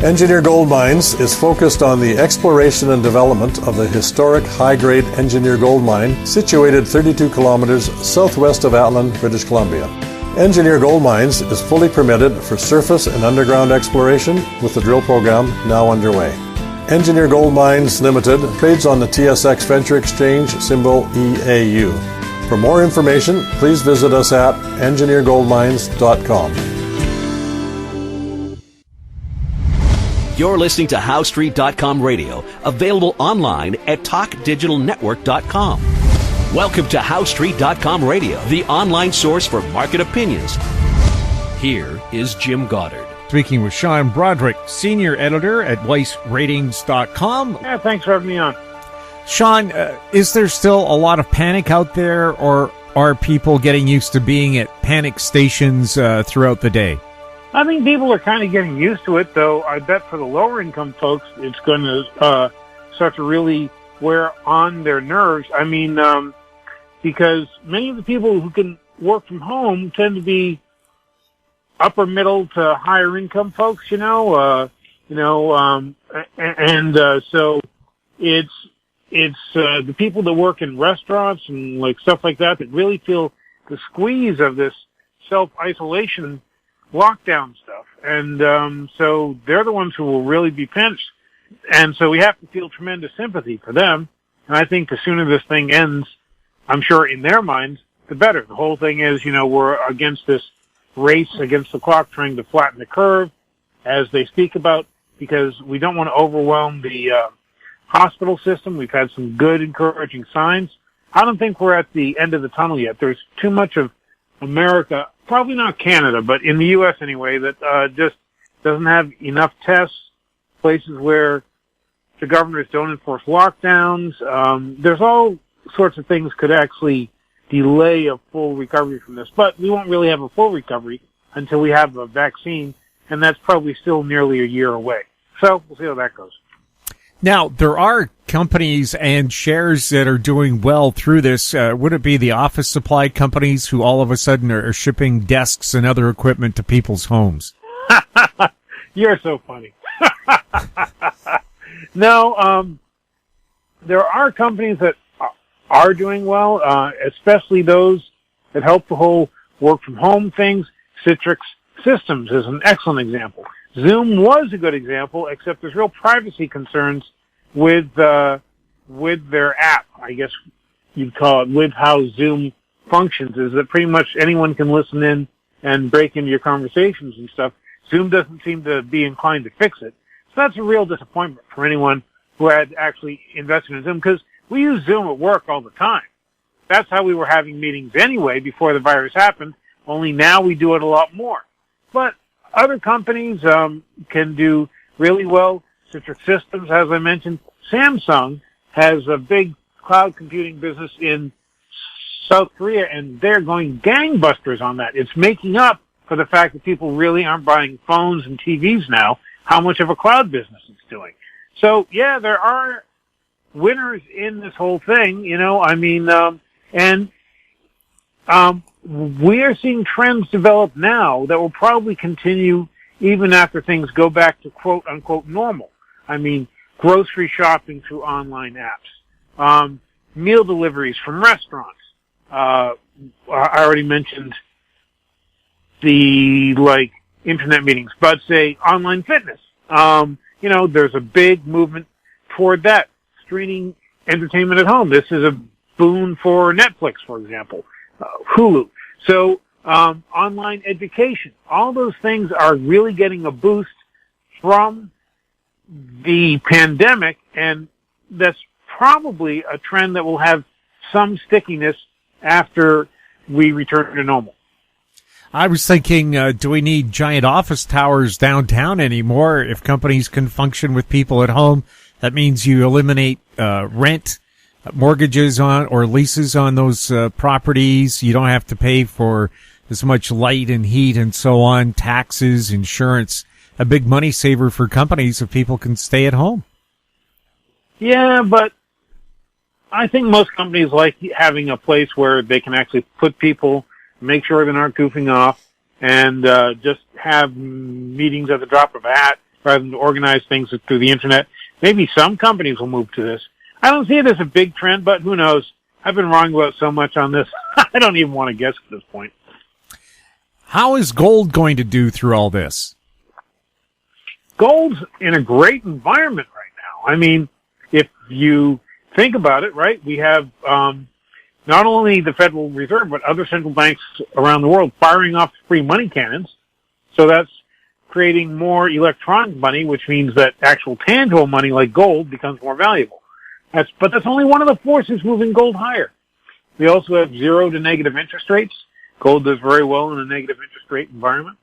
Engineer Gold Mines is focused on the exploration and development of the historic high-grade Engineer Gold Mine situated 32 kilometers southwest of Atlan, British Columbia. Engineer Gold Mines is fully permitted for surface and underground exploration with the drill program now underway. Engineer Gold Mines Limited trades on the TSX Venture Exchange, symbol EAU. For more information, please visit us at engineergoldmines.com. You're listening to HowStreet.com radio, available online at TalkDigitalNetwork.com. Welcome to HowStreet.com radio, the online source for market opinions. Here is Jim Goddard. Speaking with Sean Brodrick, Senior Editor at WeissRatings.com. Yeah, thanks for having me on. Sean, is there still a lot of panic out there, or are people getting used to being at panic stations throughout the day? I think people are kind of getting used to it, though I bet for the lower income folks, it's going to start to really wear on their nerves. I mean, because many of the people who can work from home tend to be upper middle to higher income folks, so it's the people that work in restaurants and like stuff like that really feel the squeeze of this self-isolation lockdown stuff. And so they're the ones who will really be pinched. And so we have to feel tremendous sympathy for them. And I think the sooner this thing ends, I'm sure in their minds, the better. The whole thing is, we're against this race against the clock trying to flatten the curve, as they speak about, because we don't want to overwhelm the hospital system. We've had some good, encouraging signs. I don't think we're at the end of the tunnel yet. There's too much of America, probably not Canada, but in the U.S. anyway, that just doesn't have enough tests, places where the governors don't enforce lockdowns. There's all sorts of things could actually delay a full recovery from this, but we won't really have a full recovery until we have a vaccine, and that's probably still nearly a year away. So we'll see how that goes. Now, there are companies and shares that are doing well through this. Would it be the office supply companies who all of a sudden are shipping desks and other equipment to people's homes? You're so funny. No, there are companies that are doing well, especially those that help the whole work from home things. Citrix Systems is an excellent example. Zoom was a good example, except there's real privacy concerns with their app. I guess you'd call it, with how Zoom functions, is that pretty much anyone can listen in and break into your conversations and stuff. Zoom doesn't seem to be inclined to fix it. So that's a real disappointment for anyone who had actually invested in Zoom, because we use Zoom at work all the time. That's how we were having meetings anyway before the virus happened, only now we do it a lot more. But other companies can do really well. Citrix Systems, as I mentioned. Samsung has a big cloud computing business in South Korea, and they're going gangbusters on that. It's making up for the fact that people really aren't buying phones and TVs now, how much of a cloud business it's doing. So, yeah, there are winners in this whole thing, we are seeing trends develop now that will probably continue even after things go back to quote-unquote normal. I mean, grocery shopping through online apps, meal deliveries from restaurants. I already mentioned the, internet meetings, but say online fitness. There's a big movement toward that. Streaming entertainment at home. This is a boon for Netflix, for example, Hulu. So, online education. All those things are really getting a boost from the pandemic, and that's probably a trend that will have some stickiness after we return to normal. I was thinking, do we need giant office towers downtown anymore? If companies can function with people at home, that means you eliminate rent, mortgages on or leases on those properties. You don't have to pay for as much light and heat and so on, taxes, insurance. A big money saver for companies if people can stay at home. Yeah, but I think most companies like having a place where they can actually put people, make sure they're not goofing off, and just have meetings at the drop of a hat. rather than to organize things through the internet. Maybe some companies will move to this. I don't see it as a big trend, but who knows? I've been wrong about so much on this. I don't even want to guess at this point. How is gold going to do through all this? Gold's in a great environment right now. I mean, if you think about it, right, we have not only the Federal Reserve, but other central banks around the world firing off free money cannons. So that's creating more electronic money, which means that actual tangible money like gold becomes more valuable. But that's only one of the forces moving gold higher. We also have 0 to negative interest rates. Gold does very well in a negative interest rate environment.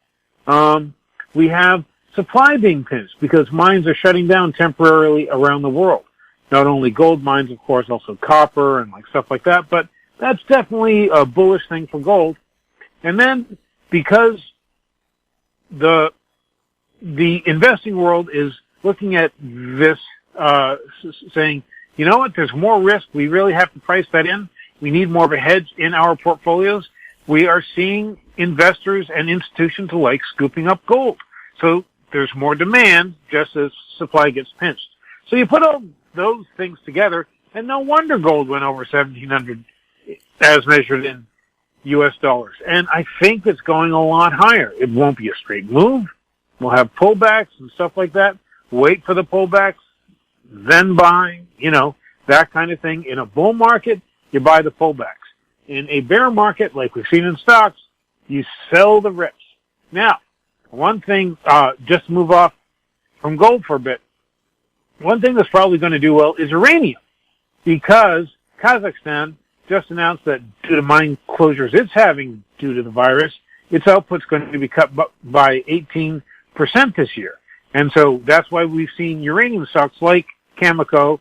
We have supply being pinched because mines are shutting down temporarily around the world. Not only gold mines, of course, also copper and stuff like that, but that's definitely a bullish thing for gold. And then because the investing world is looking at this, saying, you know what, there's more risk. We really have to price that in. We need more of a hedge in our portfolios. We are seeing investors and institutions alike scooping up gold. So there's more demand just as supply gets pinched. So you put all those things together, and no wonder gold went over 1,700 as measured in U.S. dollars. And I think it's going a lot higher. It won't be a straight move. We'll have pullbacks and stuff like that. Wait for the pullbacks, then buy, that kind of thing. In a bull market, you buy the pullbacks. In a bear market, like we've seen in stocks, you sell the rips. Now, one thing, just to move off from gold for a bit, one thing that's probably going to do well is uranium, because Kazakhstan just announced that due to mine closures it's having due to the virus, its output's going to be cut by 18% this year. And so that's why we've seen uranium stocks like Cameco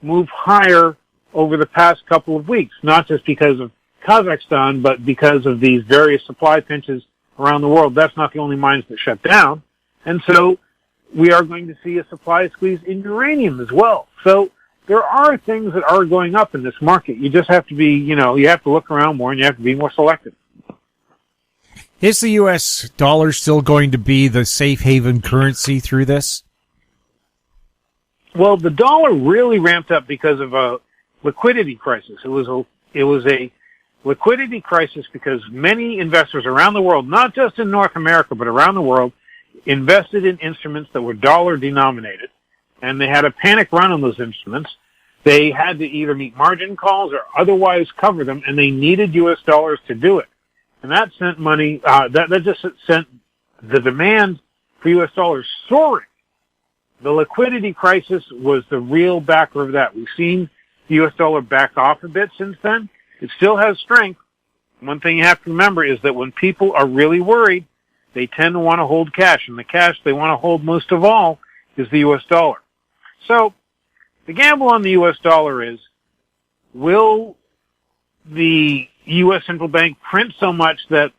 move higher over the past couple of weeks, not just because of Kazakhstan, but because of these various supply pinches around the world. That's not the only mines that shut down. And so we are going to see a supply squeeze in uranium as well. So there are things that are going up in this market. You just have to be, you have to look around more and you have to be more selective. Is the U.S. dollar still going to be the safe haven currency through this? Well, the dollar really ramped up because of a liquidity crisis. It was a liquidity crisis because many investors around the world, not just in North America, but around the world, invested in instruments that were dollar denominated, and they had a panic run on those instruments. They had to either meet margin calls or otherwise cover them, and they needed U.S. dollars to do it. And that sent money, that just sent the demand for U.S. dollars soaring. The liquidity crisis was the real backer of that. We've seen the U.S. dollar back off a bit since then. It still has strength. One thing you have to remember is that when people are really worried, they tend to want to hold cash, and the cash they want to hold most of all is the U.S. dollar. So the gamble on the U.S. dollar is, will the U.S. central bank print so much that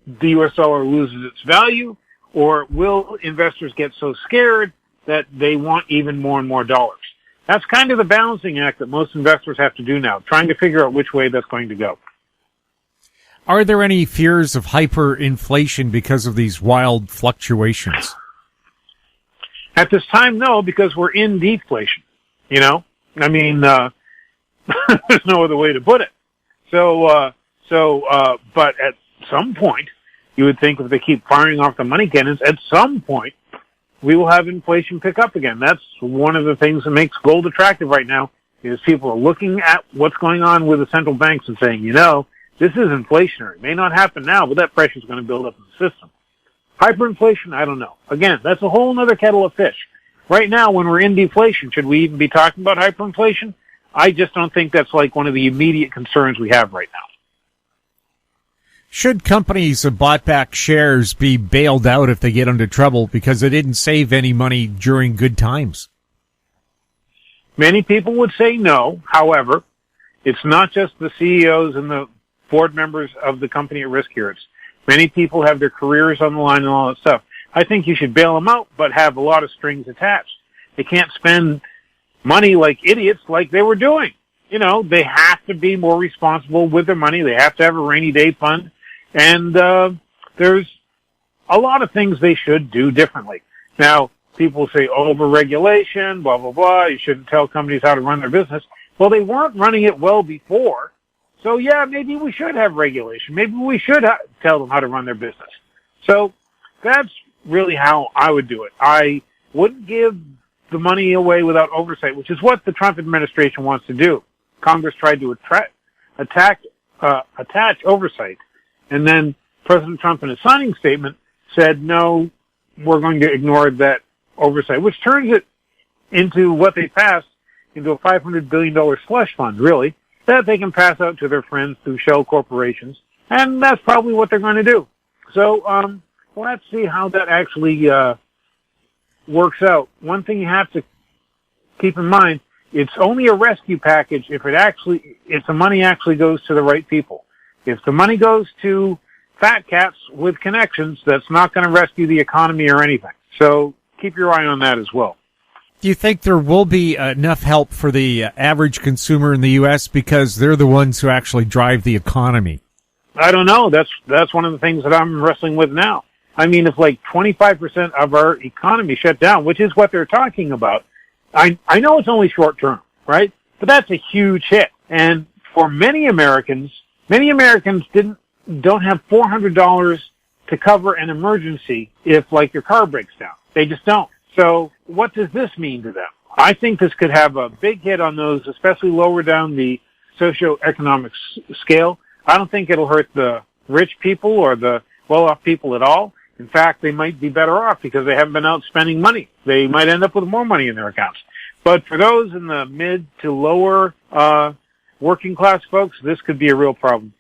the U.S. dollar loses its value, or will investors get so scared that they want even more and more dollars? That's kind of the balancing act that most investors have to do now, trying to figure out which way that's going to go. Are there any fears of hyperinflation because of these wild fluctuations? At this time, no, because we're in deflation. I mean, there's no other way to put it. But at some point, you would think if they keep firing off the money cannons, at some point, we will have inflation pick up again. That's one of the things that makes gold attractive right now, is people are looking at what's going on with the central banks and saying, this is inflationary. It may not happen now, but that pressure is going to build up in the system. Hyperinflation, I don't know. Again, that's a whole other kettle of fish. Right now, when we're in deflation, should we even be talking about hyperinflation? I just don't think that's one of the immediate concerns we have right now. Should companies that bought back shares be bailed out if they get into trouble because they didn't save any money during good times? Many people would say no. However, it's not just the CEOs and the board members of the company at risk here. It's many people have their careers on the line and all that stuff. I think you should bail them out, but have a lot of strings attached. They can't spend money like idiots like they were doing. They have to be more responsible with their money. They have to have a rainy day fund. And there's a lot of things they should do differently. Now, people say over-regulation, blah, blah, blah. You shouldn't tell companies how to run their business. Well, they weren't running it well before. So, yeah, maybe we should have regulation. Maybe we should tell them how to run their business. So that's really how I would do it. I wouldn't give the money away without oversight, which is what the Trump administration wants to do. Congress tried to attach oversight. And then President Trump, in his signing statement, said, no, we're going to ignore that oversight, which turns it into what they passed into a $500 billion slush fund, really, that they can pass out to their friends through shell corporations. And that's probably what they're going to do. So, let's see how that actually works out. One thing you have to keep in mind, it's only a rescue package if the money actually goes to the right people. If the money goes to fat cats with connections, that's not going to rescue the economy or anything. So keep your eye on that as well. Do you think there will be enough help for the average consumer in the U.S. because they're the ones who actually drive the economy? I don't know. That's one of the things that I'm wrestling with now. I mean, if like 25% of our economy shut down, which is what they're talking about, I know it's only short term, right? But that's a huge hit. And for many Americans don't have $400 to cover an emergency if like your car breaks down. They just don't. So what does this mean to them? I think this could have a big hit on those, especially lower down the socioeconomic scale. I don't think it'll hurt the rich people or the well-off people at all. In fact, they might be better off because they haven't been out spending money. They might end up with more money in their accounts. But for those in the mid to lower working class folks, this could be a real problem.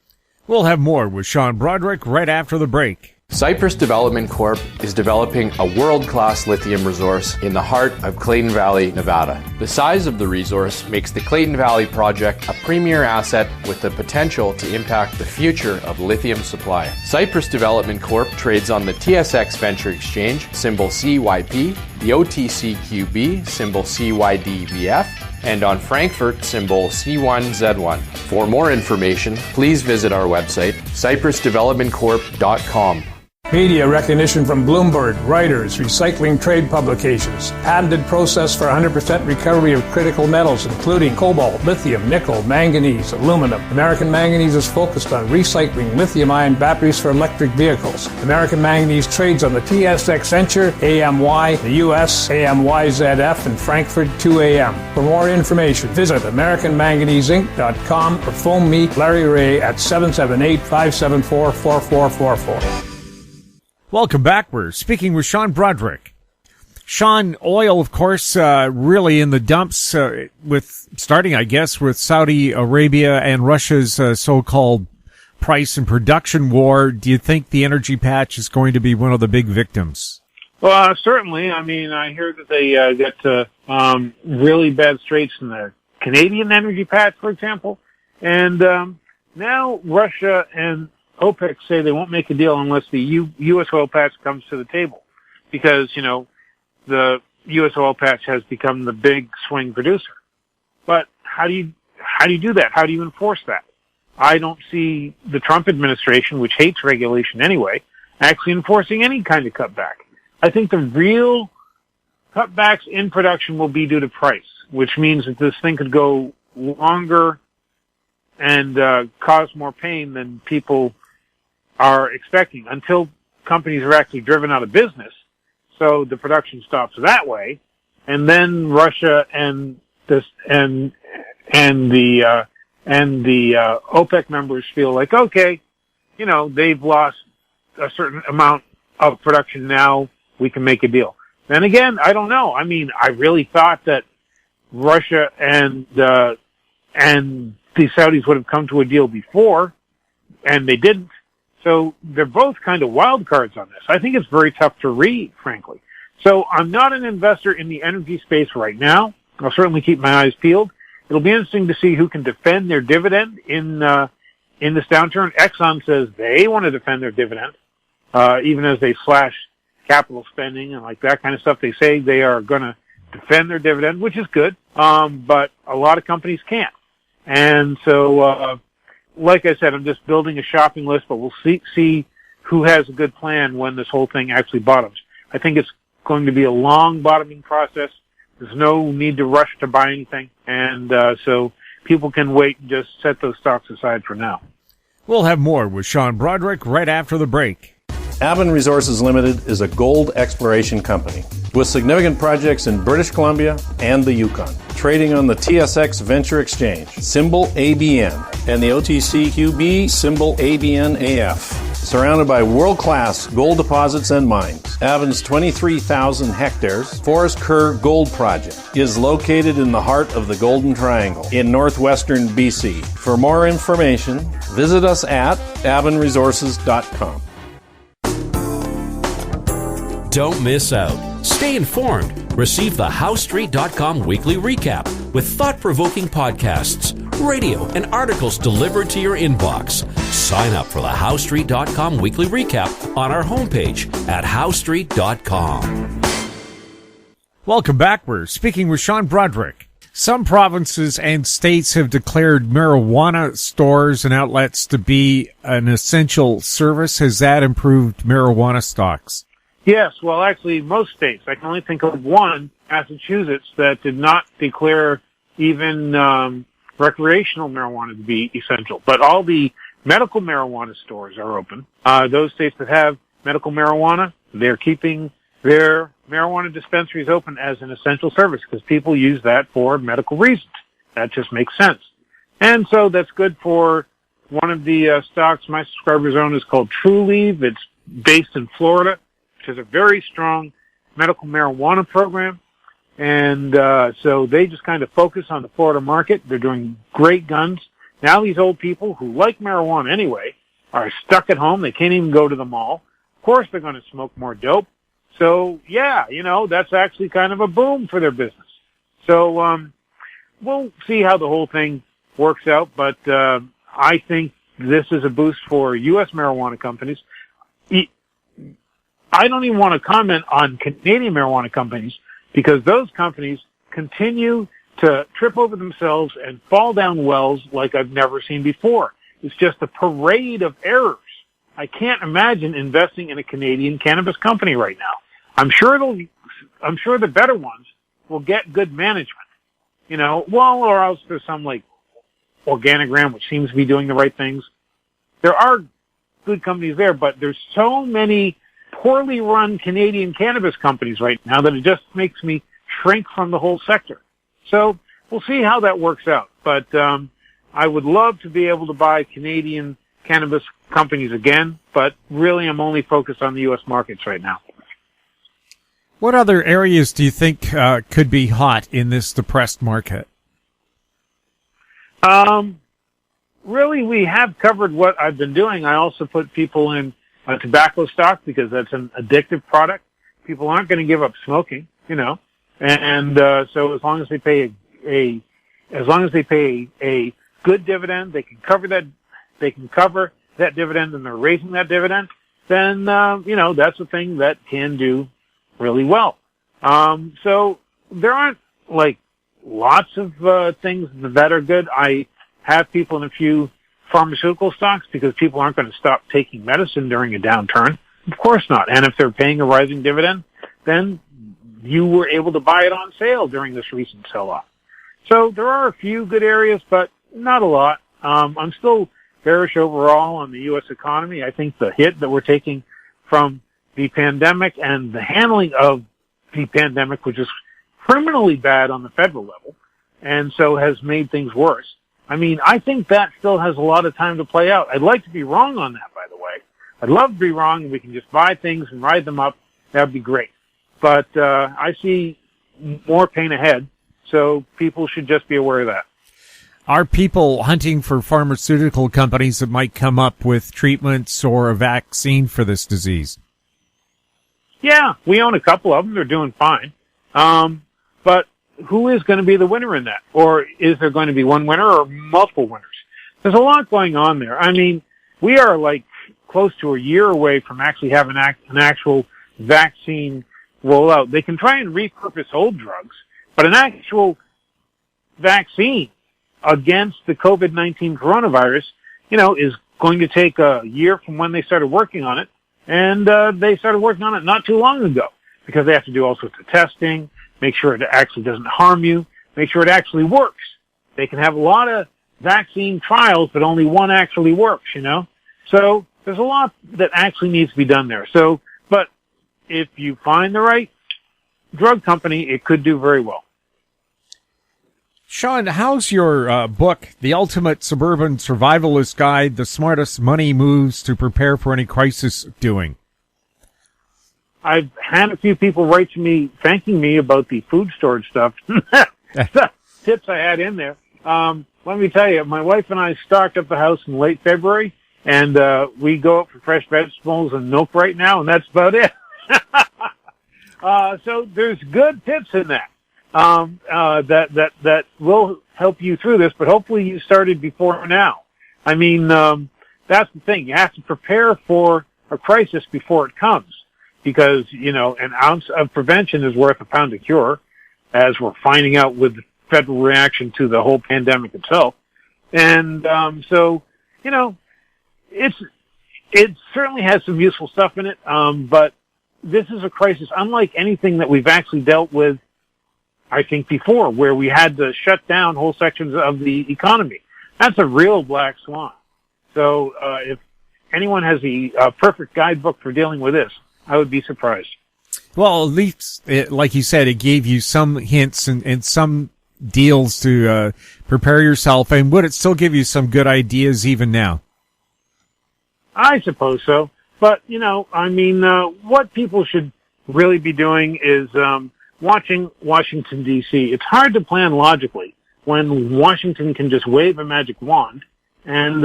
We'll have more with Sean Brodrick right after the break. Cypress Development Corp. is developing a world-class lithium resource in the heart of Clayton Valley, Nevada. The size of the resource makes the Clayton Valley project a premier asset with the potential to impact the future of lithium supply. Cypress Development Corp. trades on the TSX Venture Exchange, symbol CYP, the OTCQB, symbol CYDVF, and on Frankfurt, symbol C1Z1. For more information, please visit our website, cypressdevelopmentcorp.com. Media recognition from Bloomberg, Reuters, recycling trade publications, patented process for 100% recovery of critical metals, including cobalt, lithium, nickel, manganese, aluminum. American Manganese is focused on recycling lithium-ion batteries for electric vehicles. American Manganese trades on the TSX Venture, AMY, the US, AMYZF, and Frankfurt 2AM. For more information, visit AmericanManganeseInc.com or phone me, Larry Ray, at 778-574-4444. Welcome back. We're speaking with Sean Brodrick. Sean, oil, of course, really in the dumps, with starting, I guess, with Saudi Arabia and Russia's so-called price and production war. Do you think the energy patch is going to be one of the big victims? Well, certainly. I mean, I hear that they got really bad straits in the Canadian energy patch, for example. And now Russia and OPEC say they won't make a deal unless the U.S. oil patch comes to the table, because, you know, the U.S. oil patch has become the big swing producer. But how do you do that? How do you enforce that? I don't see the Trump administration, which hates regulation anyway, actually enforcing any kind of cutback. I think the real cutbacks in production will be due to price, which means that this thing could go longer and cause more pain than people are expecting, until companies are actually driven out of business. So the production stops that way, and then Russia and the OPEC members feel like, okay, you know, they've lost a certain amount of production now, we can make a deal. Then again, I don't know. I mean, I really thought that Russia and the Saudis would have come to a deal before, and they didn't. So they're both kind of wild cards on this. I think it's very tough to read, frankly. So I'm not an investor in the energy space right now. I'll certainly keep my eyes peeled. It'll be interesting to see who can defend their dividend in this downturn. Exxon says they want to defend their dividend, even as they slash capital spending and like that kind of stuff. They say they are going to defend their dividend, which is good. But a lot of companies can't. And so, like I said, I'm just building a shopping list, but we'll see who has a good plan when this whole thing actually bottoms. I think it's going to be a long bottoming process. There's no need to rush to buy anything. And so people can wait and just set those stocks aside for now. We'll have more with Sean Brodrick right after the break. Aben Resources Limited is a gold exploration company with significant projects in British Columbia and the Yukon, trading on the TSX Venture Exchange, symbol ABN, and the OTCQB, symbol ABNAF. Surrounded by world-class gold deposits and mines, Aben's 23,000 hectares Forest Kerr Gold Project is located in the heart of the Golden Triangle in northwestern BC. For more information, visit us at abenresources.com. Don't miss out. Stay informed. Receive the HowStreet.com weekly recap with thought-provoking podcasts, radio, and articles delivered to your inbox. Sign up for the HowStreet.com weekly recap on our homepage at HowStreet.com. Welcome back. We're speaking with Sean Brodrick. Some provinces and states have declared marijuana stores and outlets to be an essential service. Has that improved marijuana stocks? Yes, well, actually, most states. I can only think of one, Massachusetts, that did not declare even recreational marijuana to be essential. But all the medical marijuana stores are open. Those states that have medical marijuana, they're keeping their marijuana dispensaries open as an essential service because people use that for medical reasons. That just makes sense. And so that's good for one of the stocks my subscribers own is called Trulieve. It's based in Florida, which is a very strong medical marijuana program. And so they just kind of focus on the Florida market. They're doing great guns. Now these old people who like marijuana anyway are stuck at home. They can't even go to the mall. Of course they're going to smoke more dope. So, yeah, that's actually kind of a boom for their business. So we'll see how the whole thing works out. But I think this is a boost for U.S. marijuana companies. I don't even want to comment on Canadian marijuana companies because those companies continue to trip over themselves and fall down wells like I've never seen before. It's just a parade of errors. I can't imagine investing in a Canadian cannabis company right now. I'm sure the better ones will get good management. Or else there's some like Organigram, which seems to be doing the right things. There are good companies there, but there's so many poorly run Canadian cannabis companies right now that it just makes me shrink from the whole sector. So we'll see how that works out. But I would love to be able to buy Canadian cannabis companies again, but really I'm only focused on the U.S. markets right now. What other areas do you think could be hot in this depressed market? Really, we have covered what I've been doing. I also put people in tobacco stock because that's an addictive product. People aren't going to give up smoking, and so as long as they pay a good dividend, they can cover that dividend, and they're raising that dividend. Then that's a thing that can do really well. So there aren't like lots of things that are good. I have people in a few pharmaceutical stocks because people aren't going to stop taking medicine during a downturn. Of course not. And if they're paying a rising dividend, then you were able to buy it on sale during this recent sell-off. So there are a few good areas, but not a lot. I'm still bearish overall on the U.S. economy. I think the hit that we're taking from the pandemic and the handling of the pandemic, which is criminally bad on the federal level, and so has made things worse. I mean, I think that still has a lot of time to play out. I'd like to be wrong on that, by the way. I'd love to be wrong and we can just buy things and ride them up. That would be great. But I see more pain ahead, so people should just be aware of that. Are people hunting for pharmaceutical companies that might come up with treatments or a vaccine for this disease? Yeah, we own a couple of them. They're doing fine. But who is going to be the winner in that? Or is there going to be one winner or multiple winners? There's a lot going on there. I mean, we are like close to a year away from actually having an actual vaccine roll out. They can try and repurpose old drugs, but an actual vaccine against the COVID-19 coronavirus, is going to take a year from when they started working on it. And they started working on it not too long ago. because they have to do all sorts of testing, make sure it actually doesn't harm you, make sure it actually works. They can have a lot of vaccine trials, but only one actually works, you know? So there's a lot that actually needs to be done there. So, but if you find the right drug company, it could do very well. Sean, how's your book, The Ultimate Suburban Survivalist Guide, The Smartest Money Moves to Prepare for Any Crisis, doing? I've had a few people write to me thanking me about the food storage stuff. The tips I had in there. Let me tell you, my wife and I stocked up the house in late February, and we go out for fresh vegetables and milk right now, and that's about it. So there's good tips in that. That will help you through this, but hopefully you started before now. I mean, that's the thing. You have to prepare for a crisis before it comes, because, you know, an ounce of prevention is worth a pound of cure, as we're finding out with the federal reaction to the whole pandemic itself. And, so, you know, it certainly has some useful stuff in it, but this is a crisis unlike anything that we've actually dealt with, I think, before, where we had to shut down whole sections of the economy. That's a real black swan. So, if anyone has the perfect guidebook for dealing with this, I would be surprised. Well, at least, like you said, it gave you some hints and some deals to prepare yourself. And would it still give you some good ideas even now? I suppose so. But, you know, I mean, what people should really be doing is watching Washington, D.C. It's hard to plan logically when Washington can just wave a magic wand and,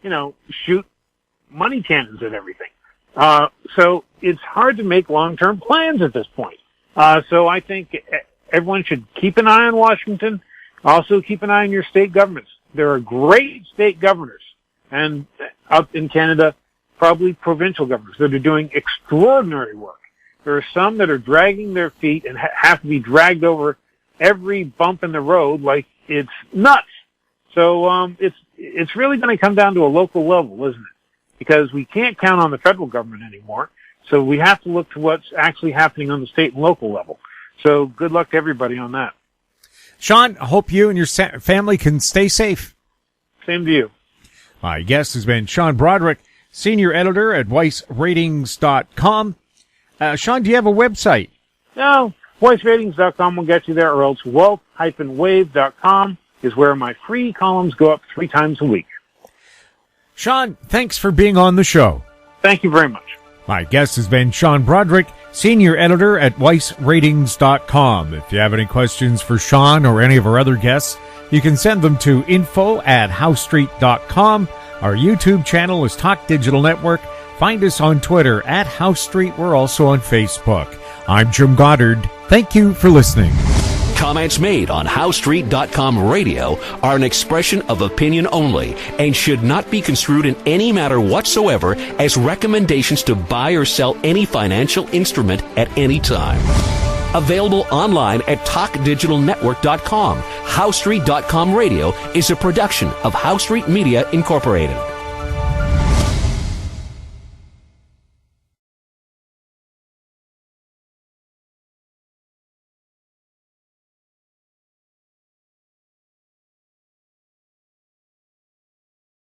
you know, shoot money cannons at everything. So it's hard to make long-term plans at this point. So I think everyone should keep an eye on Washington. Also keep an eye on your state governments. There are great state governors, and up in Canada, probably provincial governors that are doing extraordinary work. There are some that are dragging their feet and have to be dragged over every bump in the road like it's nuts. So it's really going to come down to a local level, isn't it? Because we can't count on the federal government anymore. So we have to look to what's actually happening on the state and local level. So good luck to everybody on that. Sean, I hope you and your family can stay safe. Same to you. My guest has been Sean Brodrick, senior editor at WeissRatings.com. Sean, do you have a website? No, WeissRatings.com will get you there, or else wealth-wave.com is where my free columns go up 3 times a week. Sean, thanks for being on the show. Thank you very much. My guest has been Sean Brodrick, senior editor at WeissRatings.com. If you have any questions for Sean or any of our other guests, you can send them to info@HowStreet.com. Our YouTube channel is Talk Digital Network. Find us on Twitter @HowStreet. We're also on Facebook. I'm Jim Goddard. Thank you for listening. Comments made on HowStreet.com radio are an expression of opinion only and should not be construed in any matter whatsoever as recommendations to buy or sell any financial instrument at any time. Available online at TalkDigitalNetwork.com. HowStreet.com radio is a production of HowStreet Media Incorporated.